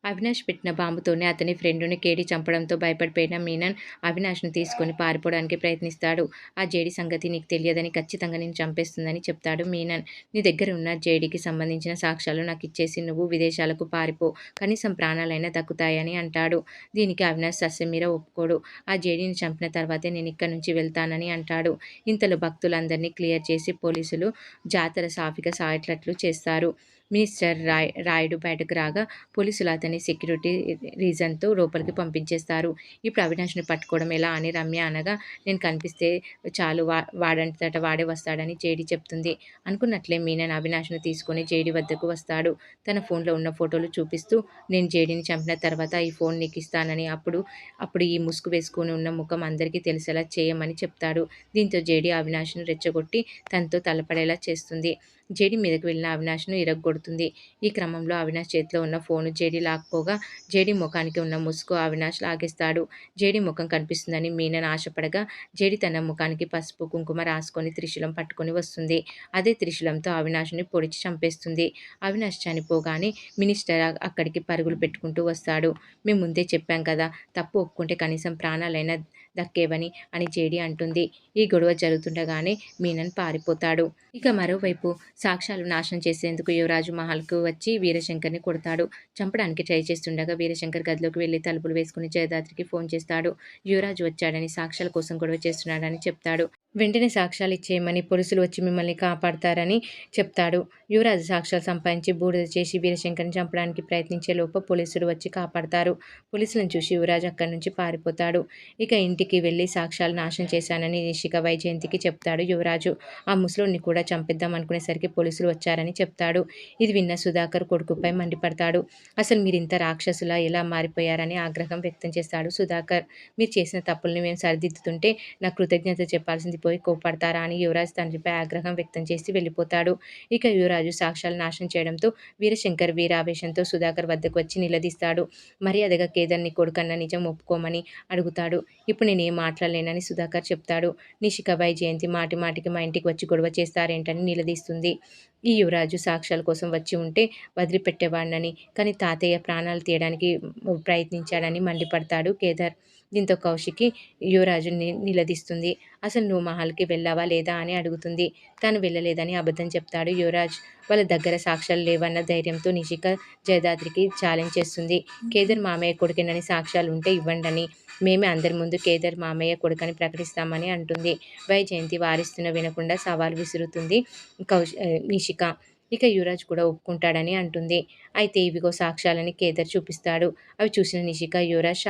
అవినాష్ పెట్టిన బాంబుతోనే అతని ఫ్రెండుని కేడి చంపడంతో భయపడిపోయిన మీనన్ అవినాష్‌ను తీసుకొని పారిపోవడానికి ప్రయత్నిస్తాడు. ఆ జేడీ సంగతి నీకు తెలియదని, ఖచ్చితంగా నిన్ను చంపేస్తుందని చెప్తాడు మీనన్. నీ దగ్గర ఉన్న జేడీకి సంబంధించిన సాక్ష్యాలు నాకిచ్చేసి నువ్వు విదేశాలకు పారిపో. కనీసం ప్రాణాలైనా దక్కుతాయని అంటాడు. దీనికి అవినాష్ ససేమిరా ఒప్పుకోడు. ఆ జేడీని చంపిన తర్వాతే నేనిక్కడి నుంచి వెళ్తానని అంటాడు. ఇంతలో భక్తులందరినీ క్లియర్ చేసి పోలీసులు జాతర సాఫీగా సాగేటట్లు చేస్తారు. మినిస్టర్ రాయుడు బయటకు రాగా పోలీసులు అతన్ని సెక్యూరిటీ రీజన్‌తో లోపలికి పంపించేస్తారు. ఇప్పుడు అవినాష్‌ని పట్టుకోవడం ఎలా అని రమ్య అనగా, నేను కనిపిస్తే చాలు వాడంతట వాడే వస్తాడని జేడీ చెప్తుంది. అనుకున్నట్లే మీనన్ అవినాష్‌ని తీసుకొని జేడీ వద్దకు వస్తాడు. తన ఫోన్‌లో ఉన్న ఫోటోలు చూపిస్తూ, నేను జేడీని చంపిన తర్వాత ఈ ఫోన్ నీకిస్తానని, అప్పుడు ఈ ముసుగు వేసుకొని ఉన్న ముఖం అందరికీ తెలిసేలా చేయమని చెప్తాడు. దీంతో జేడీ అవినాష్‌ని రెచ్చగొట్టి తనతో తలపడేలా చేస్తుంది. జేడీ మీదకు వెళ్లిన అవినాష్‌ను ఇరగ్గొడుతుంది. ఈ క్రమంలో అవినాష్ చేతిలో ఉన్న ఫోను జేడీ లాక్కోగా, జేడీ ముఖానికి ఉన్న ముసుగు అవినాష్ లాగేస్తాడు. జేడీ ముఖం కనిపిస్తుందని మీనన్ ఆశపడగా, జేడీ తన ముఖానికి పసుపు, కుంకుమ రాసుకొని త్రిశూలం పట్టుకొని వస్తుంది. అదే త్రిశూలంతో అవినాష్‌ని పొడిచి చంపేస్తుంది. అవినాష్ చనిపోగానే మినిస్టర్ అక్కడికి పరుగులు పెట్టుకుంటూ వస్తాడు. మేం ముందే చెప్పాం కదా, తప్పు ఒప్పుకుంటే కనీసం ప్రాణాలైనా దక్కేవని అని జేడీ అంటుంది. ఈ గొడవ జరుగుతుండగానే మీనన్ పారిపోతాడు. ఇక మరోవైపు సాక్ష్యాలు నాశనం చేసేందుకు యువరాజు మహల్‌కు వచ్చి వీరశంకర్‌ని కొడతాడు. చంపడానికి ట్రై చేస్తుండగా వీరశంకర్ గదిలోకి వెళ్లి తలుపులు వేసుకుని జయదాత్రికి ఫోన్ చేస్తాడు. యువరాజు వచ్చాడని, సాక్ష్యాల కోసం గొడవ చేస్తున్నాడని చెప్తాడు. వెంటనే సాక్ష్యాలు ఇచ్చేయమని, పోలీసులు వచ్చి మిమ్మల్ని కాపాడతారని చెప్తాడు. యువరాజు సాక్ష్యాలు సంపాదించి బూడిద చేసి వీరశంకర్‌ని చంపడానికి ప్రయత్నించే లోపు పోలీసులు వచ్చి కాపాడతారు. పోలీసులను చూసి యువరాజు అక్కడి నుంచి పారిపోతాడు. ఇక ఇంటికి వెళ్లి సాక్ష్యాలు నాశనం చేశానని నిషిక వైజయంతికి చెప్తాడు యువరాజు. ఆ ముసలోడిని కూడా చంపేద్దాం అనుకునేసరికి పోలీసులు వచ్చారని చెప్తాడు. ఇది విన్న సుధాకర్ కొడుకుపై మండిపడతాడు. అసలు మీరింత రాక్షసులా ఎలా మారిపోయారని ఆగ్రహం వ్యక్తం చేస్తాడు సుధాకర్. మీరు చేసిన తప్పుల్ని మేము సరిదిద్దుతుంటే నాకు కృతజ్ఞత చెప్పాల్సింది పోయి కోప్పడతారా అని యువరాజు తండ్రిపై ఆగ్రహం వ్యక్తం చేసి వెళ్ళిపోతాడు. ఇక యువరాజు సాక్ష్యాలు నాశనం చేయడంతో వీరశంకర్ వీరావేశంతో సుధాకర్ వద్దకు వచ్చి నిలదీస్తాడు. మర్యాదగా కేదార్ నీ కొడుకన్న నిజం ఒప్పుకోమని అడుగుతాడు. ఇప్పుడు నేనేం మాట్లాడలేనని సుధాకర్ చెప్తాడు. నిషిక వైజయంతి మాటి మాటికి మా ఇంటికి వచ్చి గొడవ చేస్తారేంటని నిలదీస్తుంది. ఈ యువరాజు సాక్ష్యాల కోసం వచ్చి ఉంటే వదిలిపెట్టేవాడినని, కానీ తాతయ్య ప్రాణాలు తీయడానికి ప్రయత్నించాడని మండిపడతాడు కేదార్. దీంతో కౌశికి యువరాజుని నిలదీస్తుంది. అసలు నువ్వు మహల్‌కి వెళ్ళావా లేదా అని అడుగుతుంది. తాను వెళ్ళలేదని అబద్ధం చెప్తాడు యువరాజ్. వాళ్ళ దగ్గర సాక్ష్యాలు లేవన్న ధైర్యంతో నిషిక జయదాత్రికి ఛాలెంజ్ చేస్తుంది. కేదార్ మామయ్య కొడుకేనని సాక్ష్యాలు ఉంటే ఇవ్వండని, మేమే అందరి ముందు కేదార్ మామయ్య కొడుకని ప్రకటిస్తామని అంటుంది. వైజయంతి వారిస్తున్నా వినకుండా సవాల్ విసురుతుంది నిషిక. ఇక యువరాజ్ కూడా ఒప్పుకుంటాడని అంటుంది. అయితే ఇవిగో సాక్ష్యాలని కేదార్ చూపిస్తాడు. అవి చూసిన నిషిక, యువరాజ్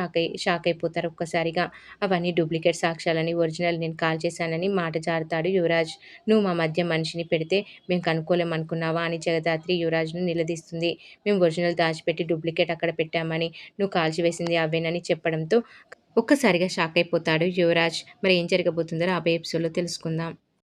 షాకయిపోతారు ఒక్కసారిగా. అవన్నీ డూప్లికేట్ సాక్ష్యాలని, ఒరిజినల్ నేను కాల్ చేశానని మాట జారుతాడు యువరాజ్. నువ్వు మా మధ్య మనిషిని పెడితే మేము కనుక్కోలేం అనుకున్నావా అని జగదాత్రి యువరాజ్‌ను నిలదీస్తుంది. మేము ఒరిజినల్ దాచిపెట్టి డూప్లికేట్ అక్కడ పెట్టామని, నువ్వు కాల్చివేసింది అవేనని చెప్పడంతో ఒక్కసారిగా షాకయిపోతాడు యువరాజ్. మరి ఏం జరగబోతుందో రాబోయే ఎపిసోడ్‌లో తెలుసుకుందాం.